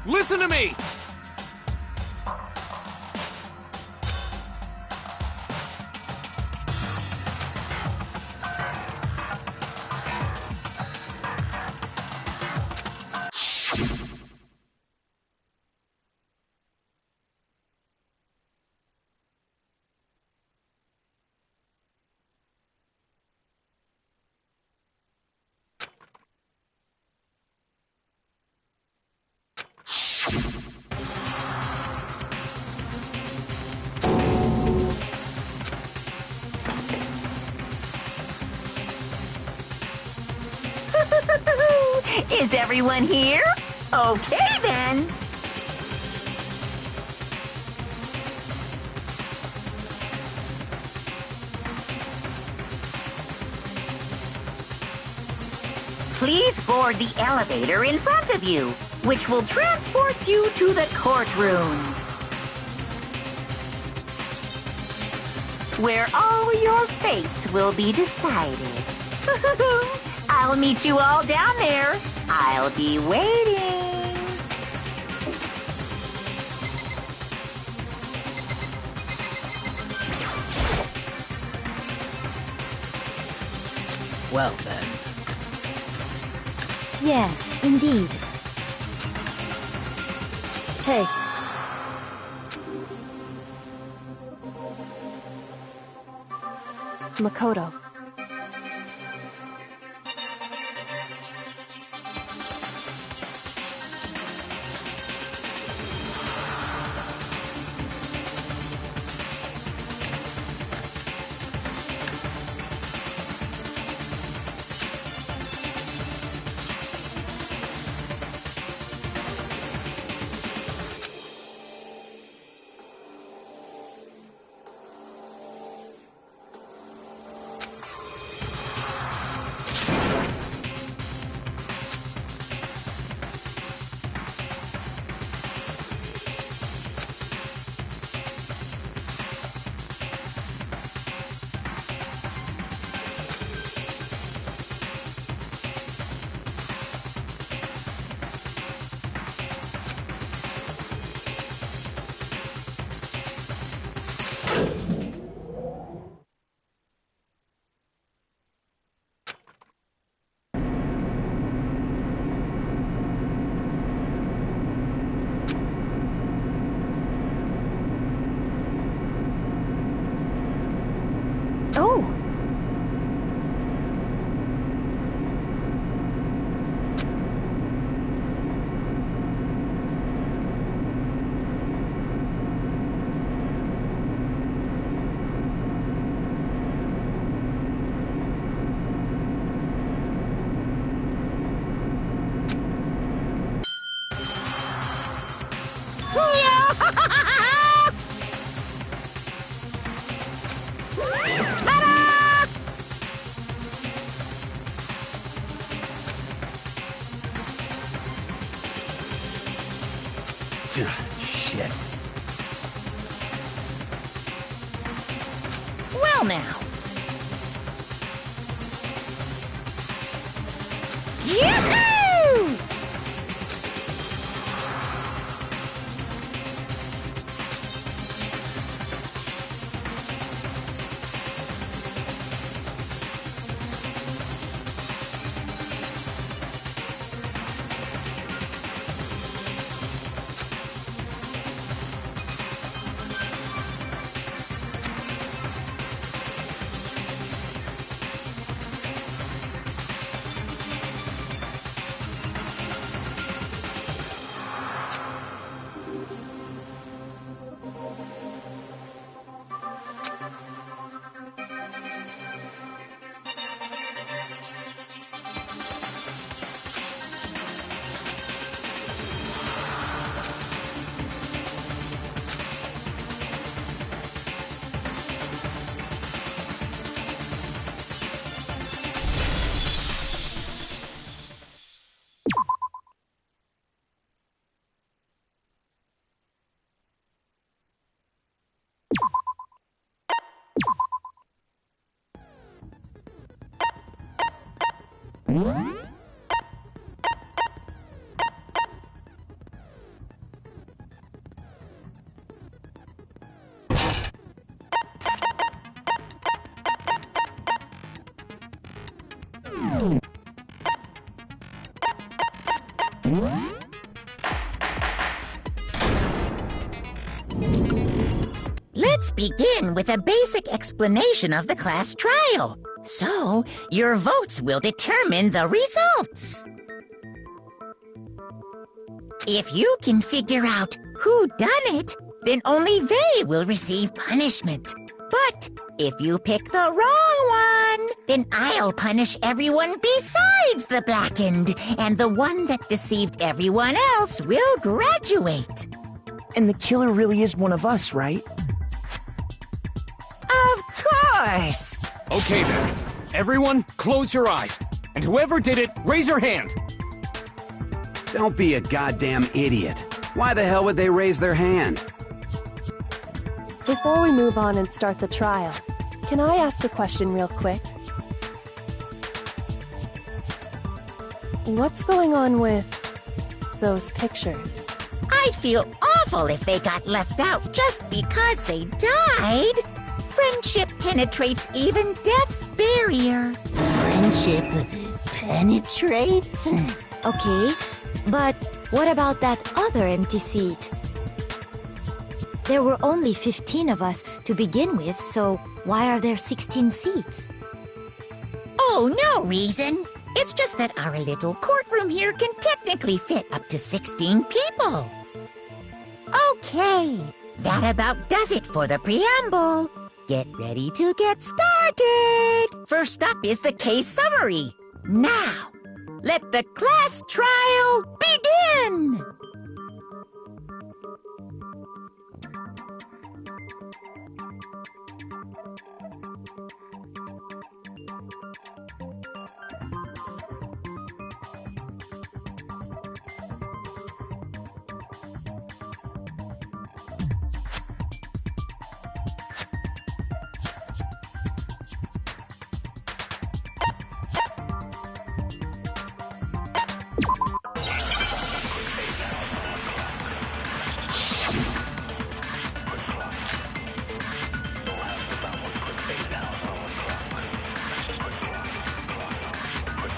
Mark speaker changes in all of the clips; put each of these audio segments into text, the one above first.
Speaker 1: Listen to me!
Speaker 2: Is everyone here? Okay, then. Please board the elevator in front of you, which will transport you to the courtroom, where all your fates will be decided. I'll meet you all down there. I'll be waiting.
Speaker 3: Well, then.
Speaker 4: Yes, indeed. Hey. Makoto. Oh!
Speaker 3: Shit.
Speaker 2: Well, now. Yoo-hoo!
Speaker 5: Let's begin with a basic explanation of the class trial. So, your votes will determine the results. If you can figure out who done it, then only they will receive punishment. But if you pick the wrong one, then I'll punish everyone besides the blackened, and the one that deceived everyone else will graduate.
Speaker 6: And the killer really is one of us, right?
Speaker 5: Of course!
Speaker 1: Okay then. Everyone, close your eyes. And whoever did it, raise your hand.
Speaker 3: Don't be a goddamn idiot. Why the hell would they raise their hand?
Speaker 7: Before we move on and start the trial, can I ask a question real quick? What's going on with those pictures?
Speaker 5: I'd feel awful if they got left out just because they died. Friendship penetrates even death's barrier.
Speaker 2: Friendship penetrates?
Speaker 4: Okay, but what about that other empty seat? There were only 15 of us to begin with, so why are there 16 seats?
Speaker 5: Oh, no reason. It's just that our little courtroom here can technically fit up to 16 people. Okay, that about does it for the preamble. Get ready to get started. First up is the case summary. Now, let the class trial begin.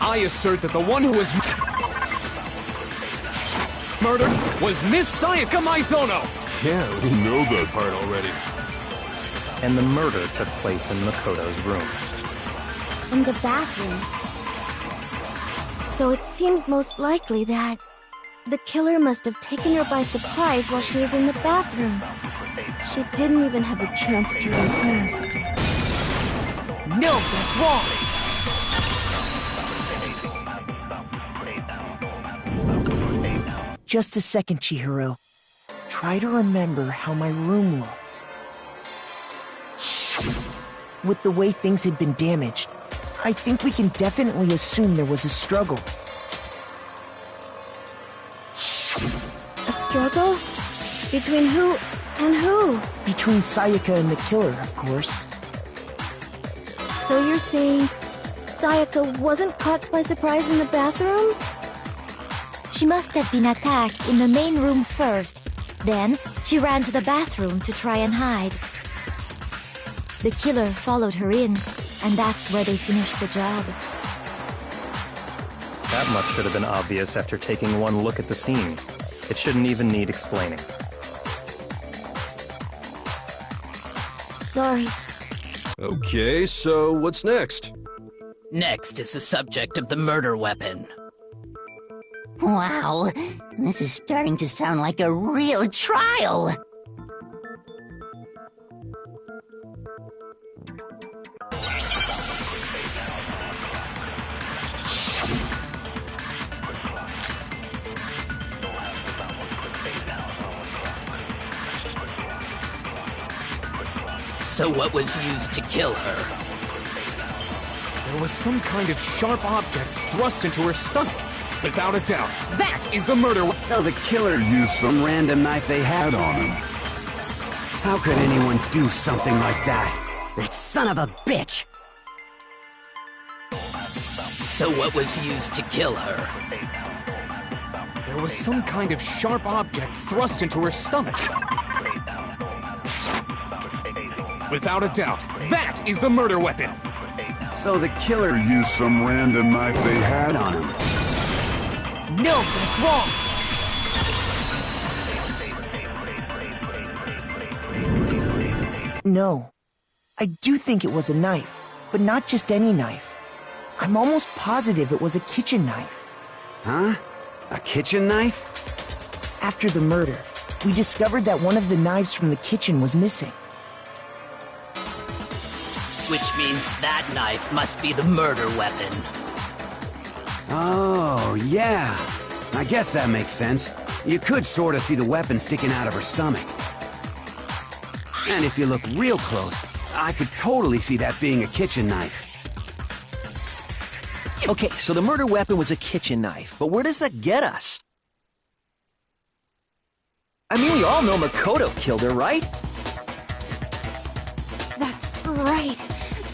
Speaker 1: I assert that the one who was murdered was Miss Sayaka Maizono.
Speaker 8: Yeah, we know that part already.
Speaker 9: And the murder took place in Makoto's room.
Speaker 4: In the bathroom.
Speaker 7: So it seems most likely that the killer must have taken her by surprise while she was in the bathroom. She didn't even have a chance to resist.
Speaker 1: No, that's wrong.
Speaker 6: Just a second, Chihiro. Try to remember how my room looked. With the way things had been damaged, I think we can definitely assume there was a struggle.
Speaker 7: A struggle? Between who and who?
Speaker 6: Between Sayaka and the killer, of course.
Speaker 7: So you're saying Sayaka wasn't caught by surprise in the bathroom?
Speaker 4: She must have been attacked in the main room first. Then, she ran to the bathroom to try and hide. The killer followed her in, and that's where they finished the job.
Speaker 9: That much should have been obvious after taking one look at the scene. It shouldn't even need explaining.
Speaker 7: Sorry.
Speaker 8: Okay, so what's next?
Speaker 10: Next is the subject of the murder weapon.
Speaker 2: Wow, this is starting to sound like a real trial.
Speaker 10: So what was used to kill her?
Speaker 1: There was some kind of sharp object thrust into her stomach. Without a doubt, that is the murder weapon.
Speaker 3: So the killer used some random knife they had on him. How could anyone do something like that?
Speaker 10: That son of a bitch! So what was used to kill her?
Speaker 1: There was some kind of sharp object thrust into her stomach. Without a doubt, that is the murder weapon!
Speaker 3: So the killer used some random knife they had on him.
Speaker 6: No, that's wrong! No. I do think it was a knife, but not just any knife. I'm almost positive it was a kitchen knife.
Speaker 3: Huh? A kitchen knife?
Speaker 6: After the murder, we discovered that one of the knives from the kitchen was missing.
Speaker 10: Which means that knife must be the murder weapon.
Speaker 3: Oh, yeah. I guess that makes sense. You could sort of see the weapon sticking out of her stomach. And if you look real close, I could totally see that being a kitchen knife.
Speaker 11: Okay, so the murder weapon was a kitchen knife, but where does that get us? I mean, we all know Makoto killed her, right?
Speaker 7: That's right.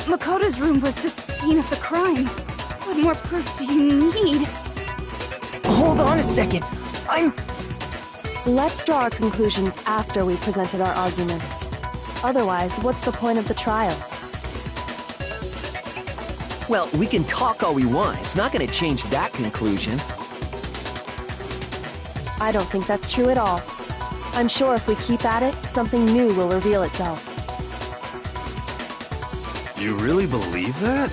Speaker 7: Makoto's room was the scene of the crime. What more proof do you need?
Speaker 6: Hold on a second.
Speaker 12: Let's draw our conclusions after we've presented our arguments. Otherwise, what's the point of the trial?
Speaker 11: Well, we can talk all we want. It's not going to change that conclusion.
Speaker 12: I don't think that's true at all. I'm sure if we keep at it, something new will reveal itself.
Speaker 8: You really believe that?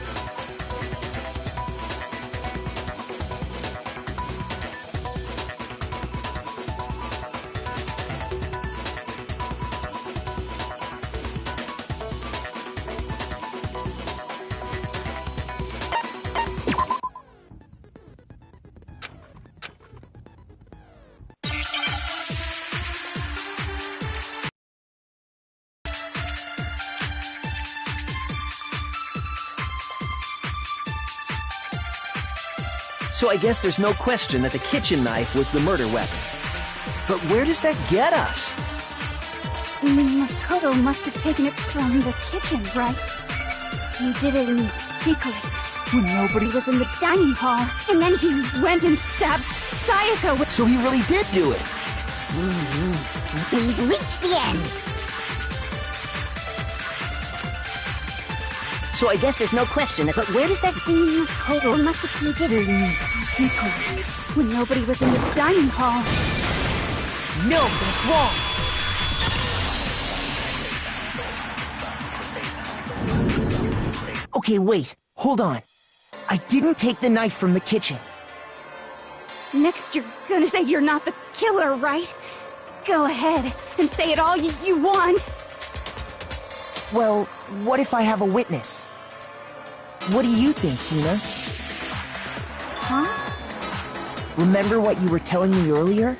Speaker 11: So I guess there's no question that the kitchen knife was the murder weapon. But where does that get us?
Speaker 7: Makoto must have taken it from the kitchen, right? He did it in secret when nobody was in the dining hall. And then he went and stabbed Sayaka with...
Speaker 11: So he really did do it.
Speaker 5: We've reached the end.
Speaker 11: So I guess there's no question that... But where does that...
Speaker 7: Makoto must have did it in secret when nobody was in the dining hall.
Speaker 6: No, that's wrong! Okay, wait. Hold on. I didn't take the knife from the kitchen.
Speaker 7: Next you're gonna say you're not the killer, right? Go ahead and say it all you want.
Speaker 6: Well, what if I have a witness? What do you think, Hina?
Speaker 7: Huh?
Speaker 6: Remember what you were telling me earlier?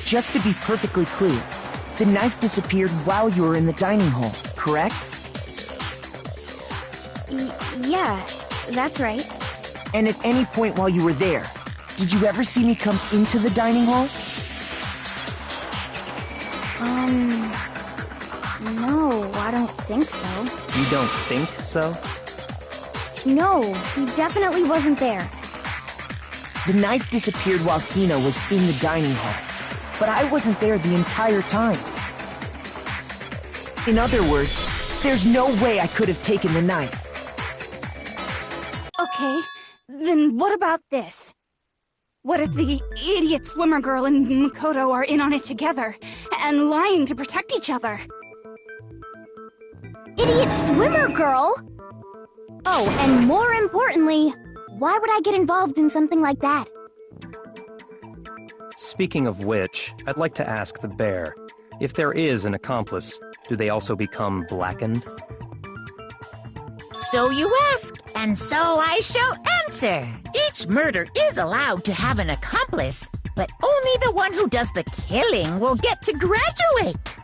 Speaker 6: Just to be perfectly clear, the knife disappeared while you were in the dining hall, correct?
Speaker 7: Yeah, that's right.
Speaker 6: And at any point while you were there, did you ever see me come into the dining hall?
Speaker 7: No, I don't think so.
Speaker 9: You don't think so?
Speaker 7: No, he definitely wasn't there.
Speaker 6: The knife disappeared while Hina was in the dining hall, but I wasn't there the entire time. In other words, there's no way I could have taken the knife.
Speaker 7: Okay, then what about this? What if the idiot swimmer girl and Makoto are in on it together, and lying to protect each other?
Speaker 13: Idiot swimmer girl? Oh, and more importantly, why would I get involved in something like that?
Speaker 9: Speaking of which, I'd like to ask the bear, if there is an accomplice, do they also become blackened?
Speaker 5: So you ask, and so I shall answer. Each murder is allowed to have an accomplice, but only the one who does the killing will get to graduate.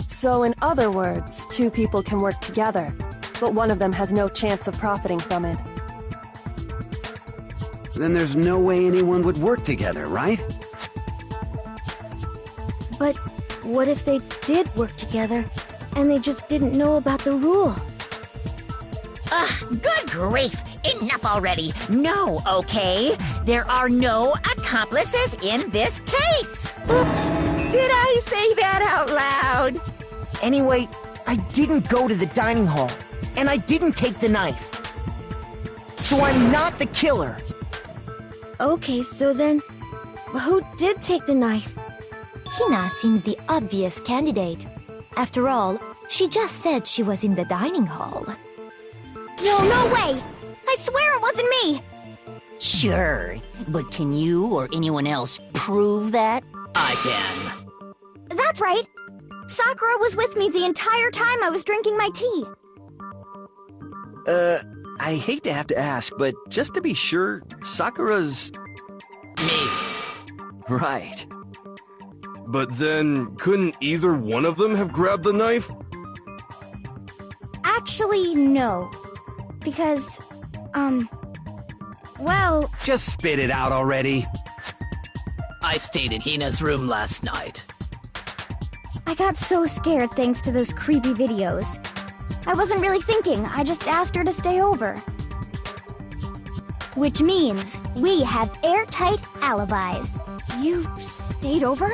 Speaker 12: So in other words, two people can work together, but one of them has no chance of profiting from it.
Speaker 3: Then there's no way anyone would work together, right?
Speaker 13: But what if they did work together, and they just didn't know about the rule?
Speaker 5: Good grief! Enough already! No, okay? There are no accomplices in this case! Oops! Did I say that out loud?
Speaker 6: Anyway, I didn't go to the dining hall, and I didn't take the knife. So I'm not the killer.
Speaker 13: Okay, so then, who did take the knife?
Speaker 4: Hina seems the obvious candidate. After all, she just said she was in the dining hall.
Speaker 13: No way! I swear it wasn't me!
Speaker 10: Sure, but can you or anyone else prove that? I can.
Speaker 13: That's right! Sakura was with me the entire time I was drinking my tea.
Speaker 11: I hate to have to ask, but just to be sure, Sakura's...
Speaker 10: Me.
Speaker 11: Right.
Speaker 8: But then, couldn't either one of them have grabbed the knife?
Speaker 13: Actually, no. Because, well...
Speaker 3: Just spit it out already.
Speaker 10: I stayed in Hina's room last night.
Speaker 13: I got so scared thanks to those creepy videos. I wasn't really thinking, I just asked her to stay over. Which means we have airtight alibis.
Speaker 7: You stayed over?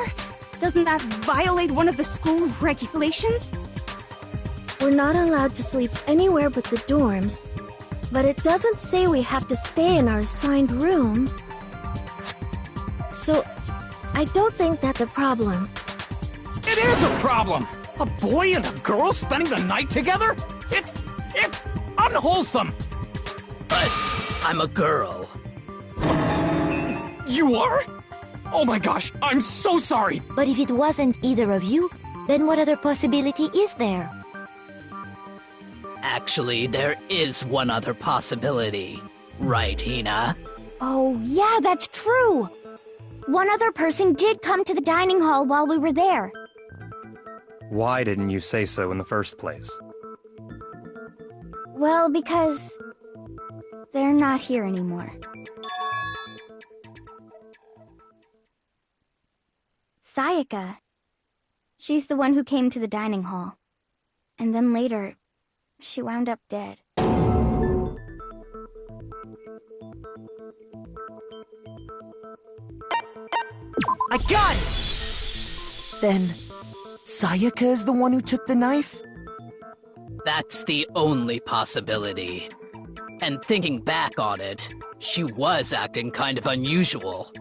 Speaker 7: Doesn't that violate one of the school regulations?
Speaker 13: We're not allowed to sleep anywhere but the dorms, but it doesn't say we have to stay in our assigned room. So, I don't think that's a problem.
Speaker 1: It is a problem! A boy and a girl spending the night together? It's unwholesome!
Speaker 10: But I'm a girl.
Speaker 1: You are? Oh my gosh, I'm so sorry!
Speaker 4: But if it wasn't either of you, then what other possibility is there?
Speaker 10: Actually, there is one other possibility. Right, Hina?
Speaker 13: Oh, yeah, that's true! One other person did come to the dining hall while we were there.
Speaker 9: Why didn't you say so in the first place?
Speaker 13: Well, because... they're not here anymore. Sayaka. She's the one who came to the dining hall. And then later, she wound up dead.
Speaker 6: I got it! Then, Sayaka is the one who took the knife?
Speaker 10: That's the only possibility. And thinking back on it, she was acting kind of unusual.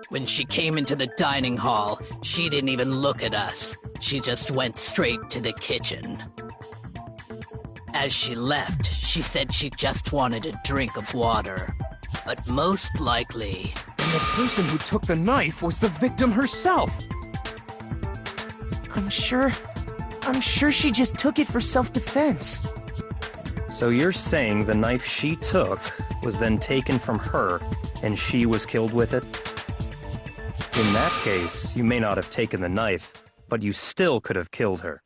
Speaker 10: When she came into the dining hall, she didn't even look at us. She just went straight to the kitchen. As she left, she said she just wanted a drink of water. But most likely...
Speaker 1: And the person who took the knife was the victim herself!
Speaker 6: I'm sure she just took it for self-defense.
Speaker 9: So you're saying the knife she took was then taken from her, and she was killed with it? In that case, you may not have taken the knife, but you still could have killed her.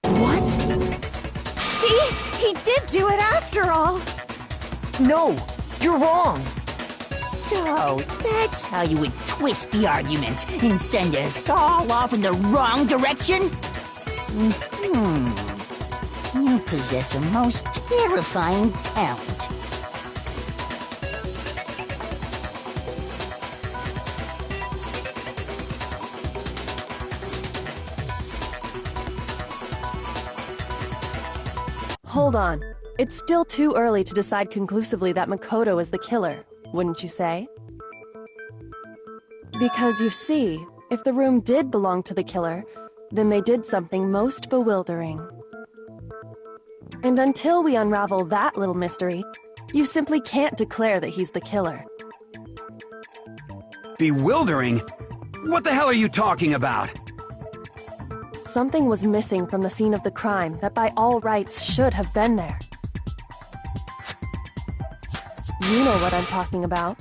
Speaker 6: What?
Speaker 7: See? He did do it after all!
Speaker 6: No, you're wrong!
Speaker 10: So, that's how you would twist the argument and send us all off in the wrong direction? You possess a most terrifying talent.
Speaker 12: Hold on. It's still too early to decide conclusively that Makoto is the killer, wouldn't you say? Because you see, if the room did belong to the killer, then they did something most bewildering. And until we unravel that little mystery, you simply can't declare that he's the killer.
Speaker 3: Bewildering? What the hell are you talking about?
Speaker 12: Something was missing from the scene of the crime that by all rights should have been there. You know what I'm talking about.